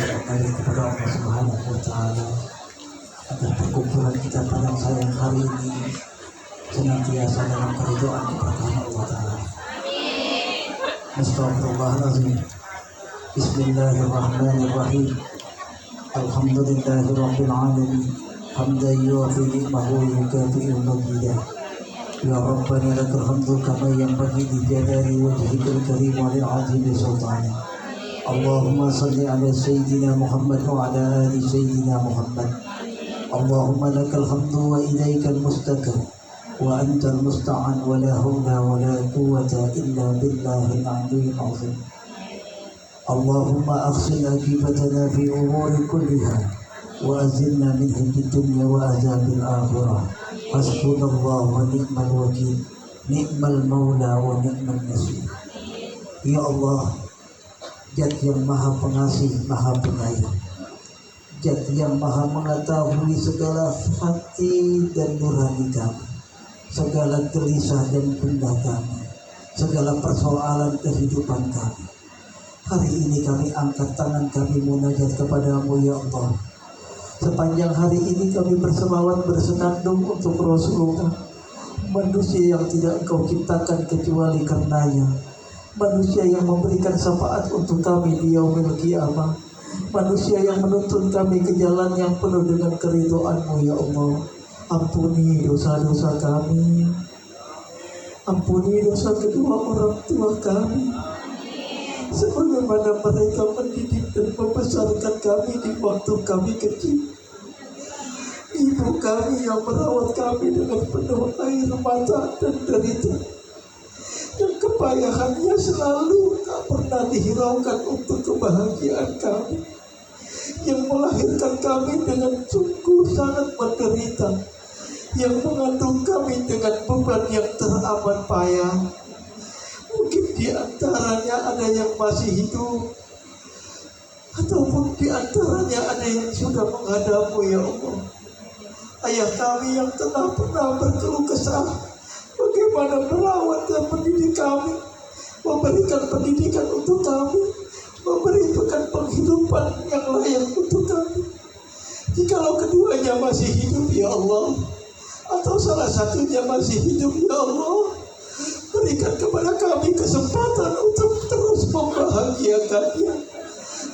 kembali kepada Allah Subhanahu wa Ta'ala agar perkumpulan kita pada sayang hari ini senantiasa dalam keridhaan keberkahan Allah Ta'ala. Astagfirullahaladzim. Bismillahirrahmanirrahim. Alhamdulillahi Rabbil Alamin. Hamdan yuafi ni'mahu yukafi'u majidah. Ya Rabbana lakal hamdu kama yanbaghi li jalali wajhikal karim wa li'azimi sultanik. Allahumma salli ala Sayyidina Muhammad wa ala ali Sayyidina Muhammad. Allahumma lakal hamdu wa ilaikal mustaqim wa antal musta'an wa la hawla wa la quwwata illa billahil aliyyil azim. Allahumma aghsil akibatana fi umuri kulliha wa azilna min hijjid dunya wa azabil akhirah. Hasbunallahu wa ni'mal wakil, ni'mal maula wa ni'mal nasir. Ya Allah, Zat yang maha pengasih, maha penyayang, Zat yang maha mengetahui segala hati dan nurani kami, segala gelisah dan gundah kami, segala persoalan kehidupan kami. Hari ini kami angkat tangan kami munajat kepadamu ya Allah. Sepanjang hari ini kami berselawat bersenandung untuk Rasulullah, manusia yang tidak Engkau ciptakan kecuali karenanya, manusia yang memberikan syafaat untuk kami di yaumil qiyamah, manusia yang menuntun kami ke jalan yang penuh dengan keridhaan-Mu ya Allah. Ampuni dosa-dosa kami, ampuni dosa kedua orang tua kami, sebagaimana mereka mendidik dan membesarkan kami di waktu kami kecil. Ibu kami yang merawat kami dengan penuh air mata dan derita, dan kepayahannya selalu tak pernah dihiraukan untuk kebahagiaan kami, yang melahirkan kami dengan sungguh sangat menderita, yang mengandung kami dengan beban yang teramat payah. Mungkin di antaranya ada yang masih hidup, ataupun di antaranya ada yang sudah menghadapmu ya Allah. Ayah kami yang pernah berkeluh kesah bagaimana merawat dan mendidik kami, memberikan pendidikan untuk kami, memberikan penghidupan yang layak untuk kami. Jikalau keduanya masih hidup ya Allah, atau salah satunya masih hidup ya Allah, berikan kepada kami kesempatan untuk terus membahagiakannya,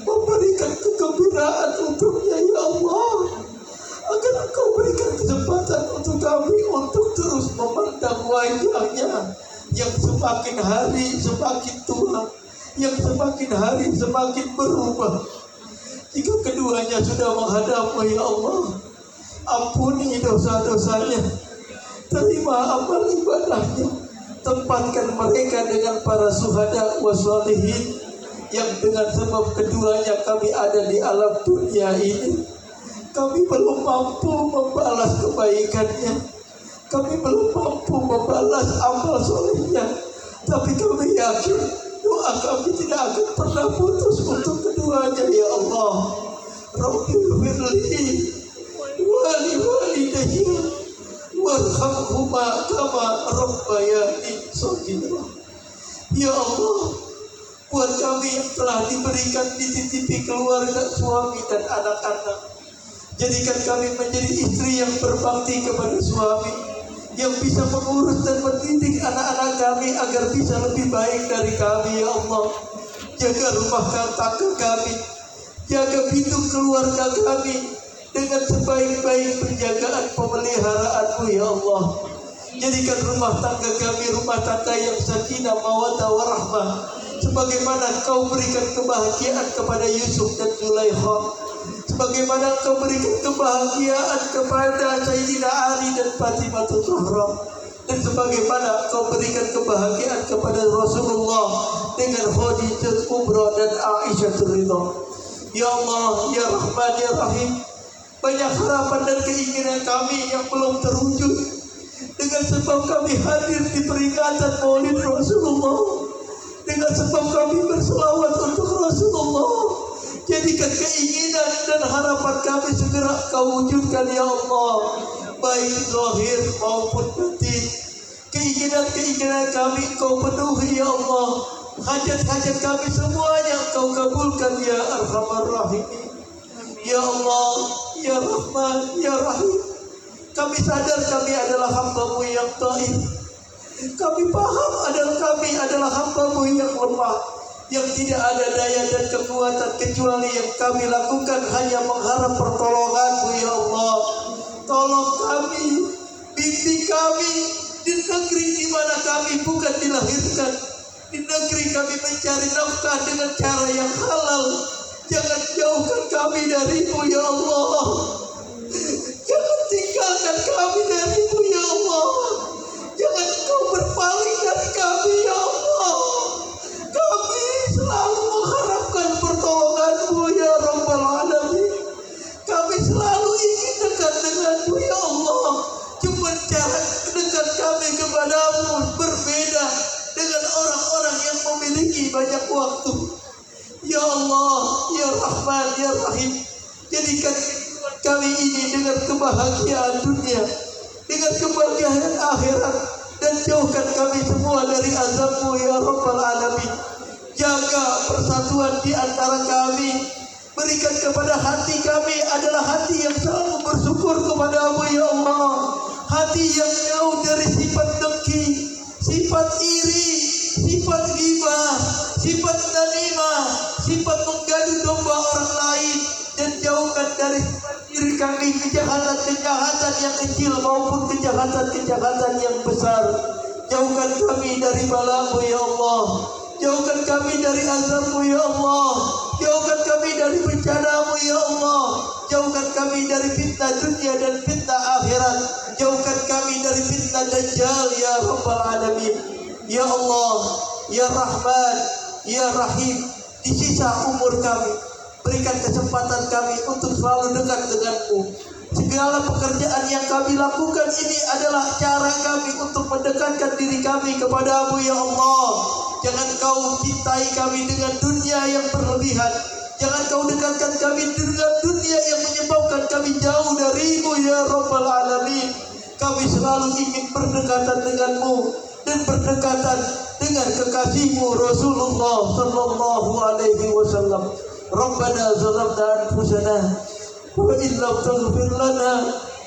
memberikan kegembiraan untuknya ya Allah, agar Engkau berikan kesempatan untuk kami untuk terus memandang wajahnya yang semakin hari semakin tua, yang semakin hari semakin berubah. Jika keduanya sudah menghadapmu ya Allah, ampuni dosa-dosanya, terima amal ibadahnya, tempatkan mereka dengan para syuhada wa sholihin yang dengan sebab keduanya kami ada di alam dunia ini. Kami belum mampu membalas kebaikannya, kami belum mampu membalas amal solehnya, tapi kami yakin doa kami tidak akan pernah putus untuk keduanya ya Allah. Rabbi firli wali walidayya warhamhuma kama rabbayani shaghira. Ya Allah, buat kami yang telah diberikan dititipi keluarga, suami dan anak-anak, jadikan kami menjadi istri yang berbakti kepada suami, yang bisa mengurus dan mendidik anak-anak kami agar bisa lebih baik dari kami ya Allah. Jaga rumah tangga kami, jaga pintu keluarga kami dengan sebaik-baik penjagaan pemeliharaan-Mu ya Allah. Jadikan rumah tangga kami rumah tangga yang sakinah mawaddah warahmah, sebagaimana Engkau berikan kebahagiaan kepada Yusuf dan Zulaikha, sebagaimana Engkau berikan kebahagiaan kepada Sayyidina Ali dan Fatimah Zahra, dan sebagaimana Engkau berikan kebahagiaan kepada Rasulullah dengan Khadijah Kubra dan Aisyah Ridha. Ya Allah, ya Rahman, ya Rahim, banyak harapan dan keinginan kami yang belum terwujud, dengan sebab kami hadir di peringatan Maulid Rasulullah, dengan sebab kami berselawat untuk Rasulullah. Jadikan keinginan dan harapan kami segera Kau wujudkan ya Allah, baik zahir maupun batin. Keinginan kami Kau penuhi ya Allah, hajat-hajat kami semuanya Kau kabulkan ya Arhamar Rahimin. Ya Allah, Ya Rahman, Ya Rahim. Kami sadar kami adalah hamba-Mu yang taib. Kami paham kami adalah hamba-Mu yang lemah, yang tidak ada daya dan kekuatan kecuali yang kami lakukan hanya mengharap pertolongan-Mu ya Allah. Tolong kami, bimbing kami di negeri di mana kami bukan dilahirkan, di negeri kami mencari nafkah dengan cara yang halal. Jangan jauhkan kami dari-Mu ya Allah. Jangan tinggalkan kami dari-Mu ya Allah. Jangan Kau berpaling dari kami ya Allah. Kami selalu mengharapkan pertolongan-Mu ya Rabbal Alamin. Kami selalu ingin dekat dengan-Mu ya Allah. Cuma cara dekat kami kepada-Mu berbeda dengan orang-orang yang memiliki banyak waktu. Ya Allah, Ya Rahman, Ya Rahim, jadikan kami ini dengan kebahagiaan dunia, dengan kebahagiaan akhirat, dan jauhkan kami semua dari azab-Mu ya Rabbal Alamin. Jaga persatuan di antara kami. Berikan kepada hati kami adalah hati yang selalu bersyukur kepada-Mu ya Allah. Hati yang jauh dari sifat dengki, sifat iri, sifat ghibah, sifat namimah, sifat menggaduh domba orang lain, dan jauhkan dari diri kami kejahatan-kejahatan yang kecil maupun kejahatan-kejahatan yang besar. Jauhkan kami dari bala-Mu ya Allah. Jauhkan kami dari azab-Mu ya Allah. Jauhkan kami dari bencana-Mu ya Allah. Jauhkan kami dari fitnah dunia dan fitnah akhirat. Jauhkan kami dari fitnah Dajjal ya Rabbal Alamin. Ya Allah, Ya Rahman, Ya Rahim, di sisa umur kami berikan kesempatan kami untuk selalu dekat dengan-Mu. Segala pekerjaan yang kami lakukan ini adalah cara kami untuk mendekatkan diri kami kepada-Mu ya Allah. Jangan Kau cintai kami dengan dunia yang berlebihan. Jangan Kau dekatkan kami dengan dunia yang menyebabkan kami jauh dari-Mu ya Rabbal Alamin. Kami selalu ingin berdekatan dengan-Mu dan berdekatan dengan kekasih-Mu Rasulullah sallallahu alaihi wasallam. Rabbana zalamna anfusana wa in lam taghfir lana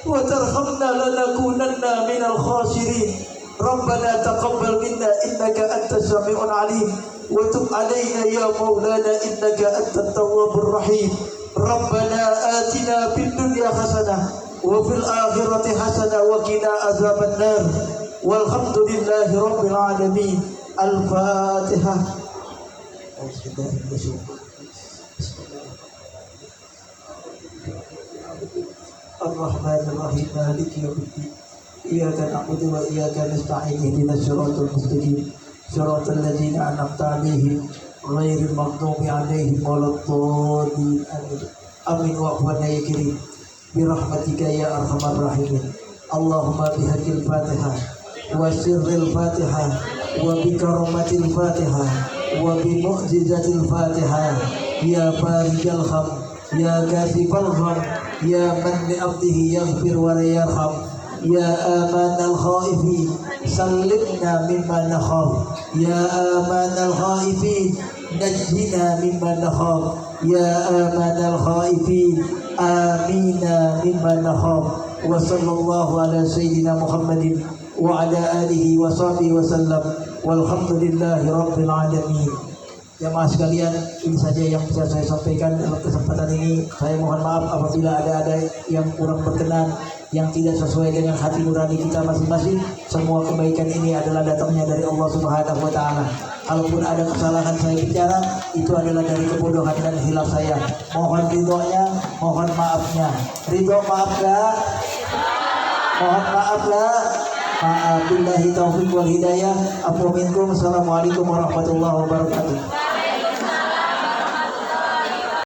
wa tarhamna lanakunanna minal khasirin. Rabbana taqabbal minna innaka antas samiul alim wa tub alaina ya maulana innaka antat tawwabur rahim. Rabbana atina fid dunya hasanah wa fil akhirati hasanah wa qina azabannar. Walhamdulillahi rabbil alamin. Al-Fatihah. Ar-Rahmanir-Rahim, Maliki yaumiddin. Iyyaka na'budu wa iyyaka nasta'in. Ihdinas siratal mustaqim. Siratal ladzina an'amta 'alaihim ghairil maghdubi 'alaihim waladdallin. Amin wa ya karim. Bi rahmatika ya arhamar rahimin. Allahumma bihaqqil Fatihah wa sirril Fatihah wa bi karamatil Fatihah wa bi mu'jizatil Fatihah ya farijal kham ya kasifal gham ya man li abdihi yaghfir wa la yarham ya amanal khaifin sallimna mimma nakhaf ya amanal khaifin najjina mimma nakhaf ya amanal khaifin amina mimma nakhaf. Wa sallallahu ala sayyidina Muhammadin wa ala alihi wa sahbihi wa sallam. Walhamdulillahi rabbil alamin. Jamaah sekalian, ini saja yang bisa saya sampaikan dalam kesempatan ini. Saya mohon maaf apabila ada yang kurang berkenan, yang tidak sesuai dengan hati nurani kita masing-masing. Semua kebaikan ini adalah datangnya dari Allah Subhanahu wa taala. Kalaupun ada kesalahan saya bicara, itu adalah dari kebodohan dan hilaf saya. Mohon ridhonya, mohon maafnya. Ridho maaf gak? Mohon maaf gak? Billahi taufiq wal hidayah. Afu minkum. Assalamualaikum warahmatullahi wabarakatuh.